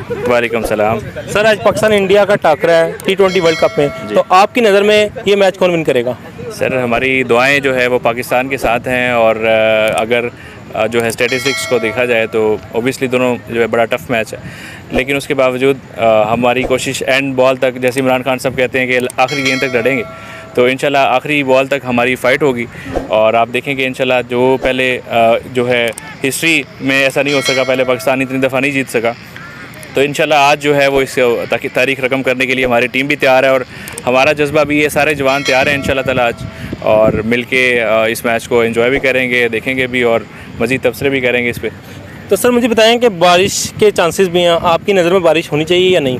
वालेकुम सलाम। सर आज पाकिस्तान इंडिया का टाकरा है T20 वर्ल्ड कप में, तो आपकी नज़र में ये मैच कौन विन करेगा? सर हमारी दुआएं जो है वो पाकिस्तान के साथ हैं और अगर जो है स्टैटिस्टिक्स को देखा जाए तो ओबियसली दोनों जो है बड़ा टफ मैच है, लेकिन उसके बावजूद हमारी कोशिश एंड बॉल तक, जैसे इमरान खान साहब कहते हैं कि आखिरी गेंद तक लड़ेंगे, तो इंशाल्लाह आखिरी बॉल तक हमारी फ़ाइट होगी। और आप देखेंगे इंशाल्लाह जो पहले जो है हिस्ट्री में ऐसा नहीं हो सका, पहले पाकिस्तान इतनी दफ़ा नहीं जीत सका, तो इंशाल्लाह आज जो है वो इस तारीख रकम करने के लिए हमारी टीम भी तैयार है और हमारा जज्बा भी, ये सारे जवान तैयार हैं इंशाल्लाह ताला आज, और मिलके इस मैच को एंजॉय भी करेंगे, देखेंगे भी और मज़ीद तबसरे भी करेंगे इस पर। तो सर मुझे बताएं कि बारिश के चांसेस भी हैं, आपकी नज़र में बारिश होनी चाहिए या नहीं?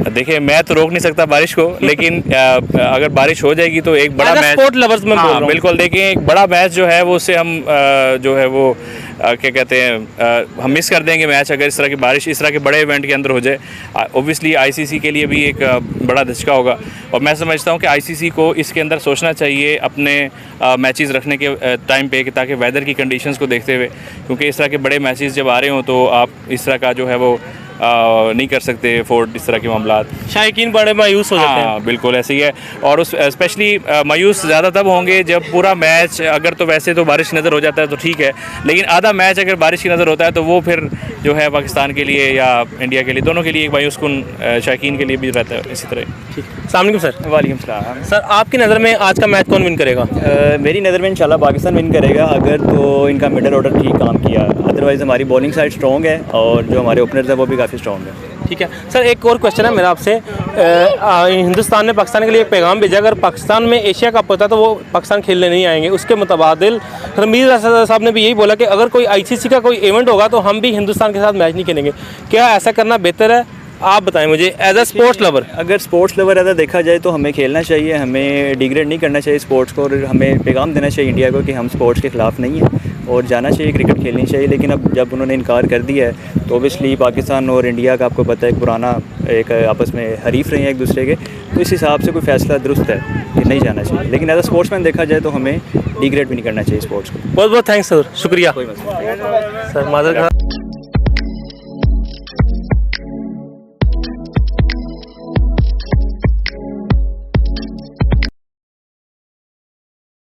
देखिए मैं तो रोक नहीं सकता बारिश को, लेकिन अगर बारिश हो जाएगी तो एक बड़ा मैच, स्पोर्ट लवर्स में बोल रहा हूं। बिल्कुल, देखिए एक बड़ा मैच जो है वो उससे हम जो है वो क्या कहते हैं, हम मिस कर देंगे मैच अगर इस तरह की बारिश इस तरह के बड़े इवेंट के अंदर हो जाए। ओबियसली आईसीसी के लिए भी एक बड़ा धचका होगा, और मैं समझता हूँ कि आईसीसी को इसके अंदर सोचना चाहिए अपने मैचेस रखने के टाइम पे, कि ताकि वेदर की कंडीशंस को देखते हुए, क्योंकि इस तरह के बड़े मैचेस जब आ रहे हों तो आप इस तरह का जो है वो नहीं कर सकते अफोर्ड, इस तरह के मामला। शायकीन बड़े मायूस हो जाते हैं। हाँ बिल्कुल ऐसे ही है, और उस स्पेशली मायूस ज़्यादा तब होंगे जब पूरा मैच, अगर तो वैसे तो बारिश की नज़र हो जाता है तो ठीक है, लेकिन आधा मैच अगर बारिश की नज़र होता है तो वो फिर जो है पाकिस्तान के लिए या इंडिया के लिए, दोनों के लिए एक मायूस कुन शायकीन के लिए भी रहता है इसी तरह। ठीक, अस्सलाम वालेकुम सर। वालेकुम सलाम। सर आपकी नज़र में आज का मैच कौन विन करेगा? मेरी नज़र में इंशाल्लाह पाकिस्तान विन करेगा, अगर तो इनका मिडल ऑर्डर ठीक काम किया, अदरवाइज़ हमारी बॉलिंग साइड स्ट्रॉन्ग है और जो हमारे ओपनर्स हैं वो भी काफ़ी स्ट्रॉन्ग है। ठीक है सर, एक और क्वेश्चन है मेरा आपसे। हिंदुस्तान ने पाकिस्तान के लिए एक पैगाम भेजा, अगर पाकिस्तान में एशिया कप होता तो वो पाकिस्तान खेलने नहीं आएंगे। उसके मुतबादिल रणबीर साहब ने भी यही बोला कि अगर कोई आईसीसी का कोई इवेंट होगा तो हम भी हिंदुस्तान के साथ मैच नहीं खेलेंगे। क्या ऐसा करना बेहतर है? आप बताएं मुझे एज अ स्पोर्ट्स लवर। अगर स्पोर्ट्स लवर ऐसा देखा जाए तो हमें खेलना चाहिए, हमें डिग्रेड नहीं करना चाहिए स्पोर्ट्स को, और हमें पैगाम देना चाहिए इंडिया को कि हम स्पोर्ट्स के ख़िलाफ़ नहीं हैं और जाना चाहिए, क्रिकेट खेलनी चाहिए। लेकिन अब जब उन्होंने इनकार कर दिया है तो ओबियसली पाकिस्तान और इंडिया का आपको पता है एक पुराना एक आपस में हरीफ रहे हैं एक दूसरे के, तो इस हिसाब से कोई फ़ैसला दुरुस्त है कि नहीं जाना चाहिए। लेकिन एज अ स्पोर्ट्समैन देखा जाए तो हमें डिग्रेड भी नहीं करना चाहिए स्पोर्ट्स को। बहुत बहुत थैंक्स सर, शुक्रिया। कोई मसला नहीं। सर माजर